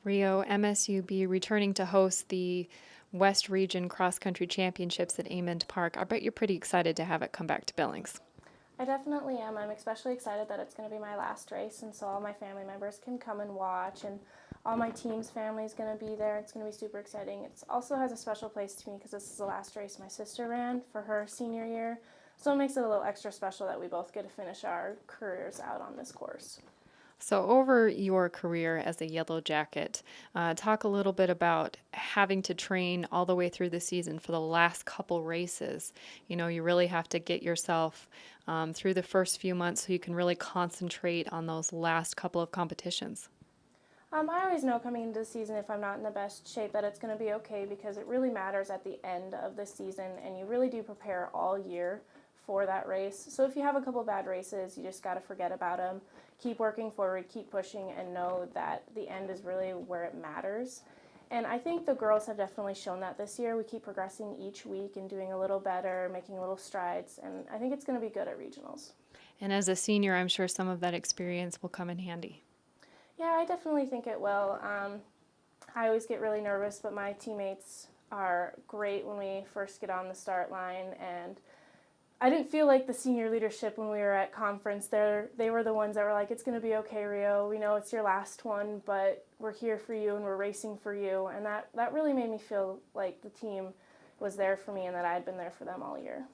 Rio, MSUB returning to host the West Region Cross Country Championships at Amond Park. I bet you're pretty excited to have it come back to Billings. I definitely am. I'm especially excited that it's going to be my last race, and so all my family members can come and watch, and all my team's family is going to be there. It's going to be super exciting. It also has a special place to me because this is the last race my sister ran for her senior year, so it makes it a little extra special that we both get to finish our careers out on this course. So, over your career as a Yellow Jacket, talk a little bit about having to train all the way through the season for the last couple races. You know, you really have to get yourself through the first few months so you can really concentrate on those last couple of competitions. I always know coming into the season if I'm not in the best shape that it's going to be okay because it really matters at the end of the season, and you really do prepare all year for that race. So if you have a couple bad races, you just got to forget about them. Keep working forward, keep pushing, and know that the end is really where it matters. And I think the girls have definitely shown that this year. We keep progressing each week and doing a little better, making little strides, and I think it's going to be good at regionals. And as a senior, I'm sure some of that experience will come in handy. Yeah, I definitely think it will. I always get really nervous, but my teammates are great when we first get on the start line, and I didn't feel like the senior leadership when we were at conference. They were the ones that were like, it's going to be okay, Rio. We know it's your last one, but we're here for you and we're racing for you. And that really made me feel like the team was there for me and that I had been there for them all year.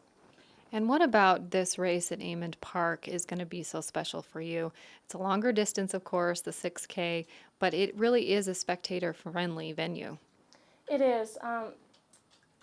And what about this race at Amond Park is going to be so special for you? It's a longer distance, of course, the 6K, but it really is a spectator-friendly venue. It is.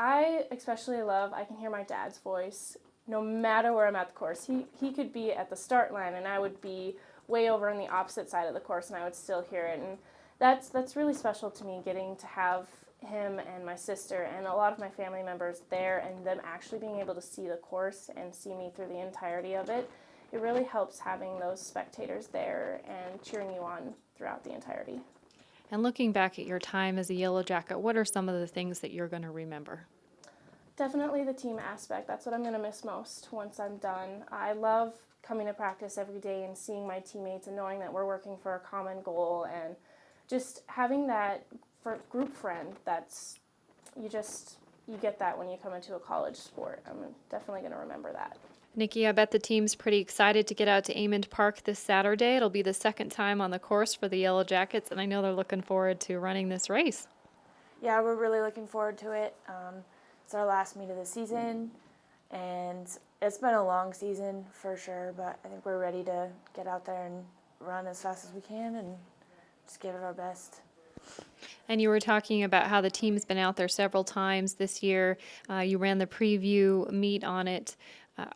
I especially love, I can hear my dad's voice no matter where I'm at the course. He could be at the start line and I would be way over on the opposite side of the course and I would still hear it. And that's really special to me, getting to have him and my sister and a lot of my family members there and them actually being able to see the course and see me through the entirety of it. It really helps having those spectators there and cheering you on throughout the entirety. And looking back at your time as a Yellow Jacket, what are some of the things that you're going to remember? Definitely the team aspect. That's what I'm going to miss most once I'm done. I love coming to practice every day and seeing my teammates and knowing that we're working for a common goal and just having that group friend that's you get that when you come into a college sport. I'm definitely going to remember that. Nikki, I bet the team's pretty excited to get out to Amond Park this Saturday. It'll be the second time on the course for the Yellow Jackets, and I know they're looking forward to running this race. Yeah, we're really looking forward to it. It's our last meet of the season, and it's been a long season for sure, but I think we're ready to get out there and run as fast as we can and just give it our best. And you were talking about how the team's been out there several times this year. You ran the preview meet on it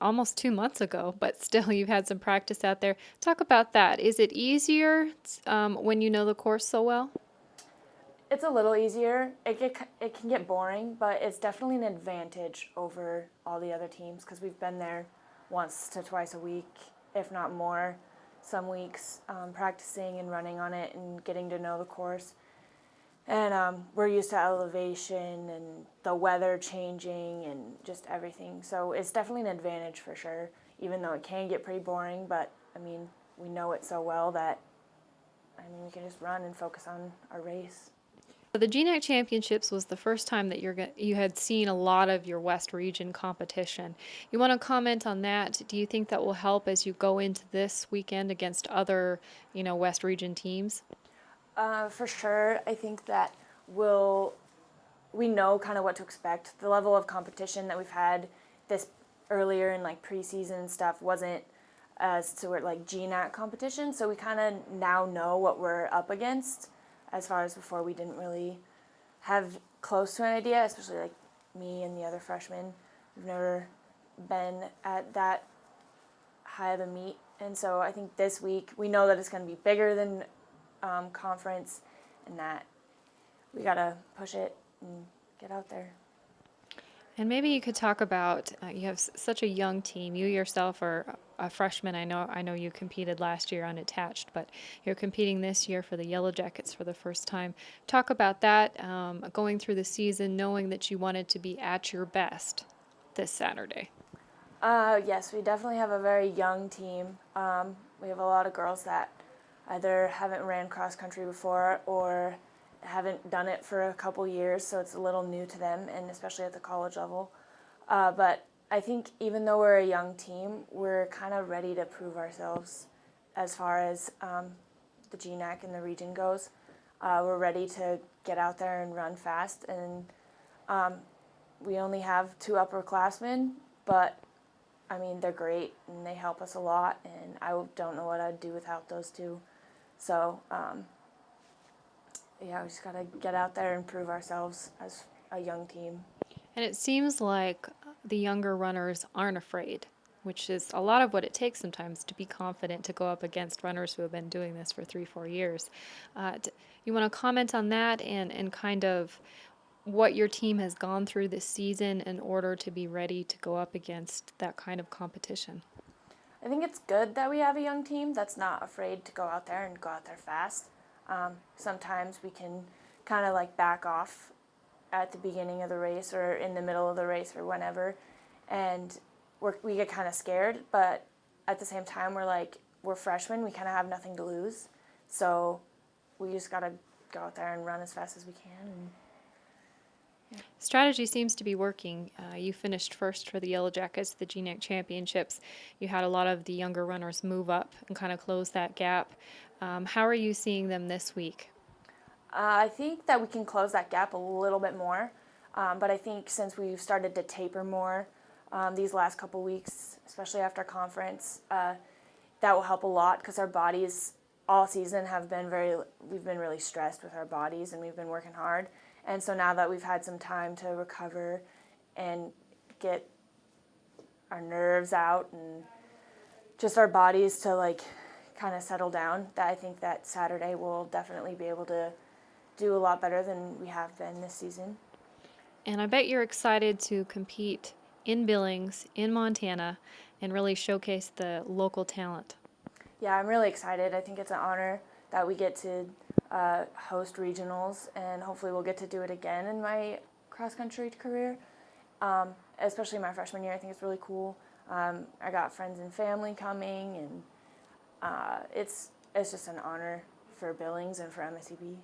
almost 2 months ago, but still you've had some practice out there. Talk about that. Is it easier when you know the course so well? It's a little easier. It can get boring, but it's definitely an advantage over all the other teams because we've been there once to twice a week, if not more, some weeks, practicing and running on it and getting to know the course. And we're used to elevation and the weather changing and just everything. So it's definitely an advantage for sure, even though it can get pretty boring. But, I mean, we know it so well that, we can just run and focus on our race. The GNAC Championships was the first time that you had seen a lot of your West Region competition. You want to comment on that? Do you think that will help as you go into this weekend against other, West Region teams? For sure. I think that we know kind of what to expect. The level of competition that we've had this earlier in like preseason and stuff wasn't as to like GNAC competition, so we kind of now know what we're up against. As far as before, we didn't really have close to an idea, especially like me and the other freshmen. We've never been at that high of a meet, and so I think this week we know that it's going to be bigger than conference, and that we got to push it and get out there. And maybe you could talk about you have such a young team. You yourself are a freshman. I know you competed last year unattached, but you're competing this year for the Yellow Jackets for the first time. Talk about that, going through the season, knowing that you wanted to be at your best this Saturday. Yes, we definitely have a very young team. We have a lot of girls that either haven't ran cross country before or haven't done it for a couple years, so it's a little new to them, and especially at the college level. But I think even though we're a young team, we're kind of ready to prove ourselves as far as the GNAC and the region goes. We're ready to get out there and run fast, and we only have 2 upperclassmen, but I mean, they're great and they help us a lot, and I don't know what I'd do without those 2. So, yeah, we just got to get out there and prove ourselves as a young team. And it seems like the younger runners aren't afraid, which is a lot of what it takes sometimes to be confident to go up against runners who have been doing this for 3-4 years. You want to comment on that and kind of what your team has gone through this season in order to be ready to go up against that kind of competition? I think it's good that we have a young team that's not afraid to go out there and go out there fast. Sometimes we can kind of like back off at the beginning of the race or in the middle of the race or whenever, and we get kind of scared, but at the same time we're freshmen, we kind of have nothing to lose, so we just got to go out there and run as fast as we can. Strategy seems to be working. You finished first for the Yellow Jackets, the GNAC Championships. You had a lot of the younger runners move up and kind of close that gap. How are you seeing them this week? I think that we can close that gap a little bit more, but I think since we've started to taper more these last couple weeks, especially after conference, that will help a lot because our bodies all season we've been really stressed with our bodies and we've been working hard. And so now that we've had some time to recover and get our nerves out and just our bodies to kind of settle down, that I think that Saturday we'll definitely be able to do a lot better than we have been this season. And I bet you're excited to compete in Billings, in Montana, and really showcase the local talent. Yeah, I'm really excited. I think it's an honor that we get to host regionals, and hopefully we'll get to do it again in my cross-country career, especially my freshman year. I think it's really cool. I got friends and family coming, and it's just an honor for Billings and for MSUB.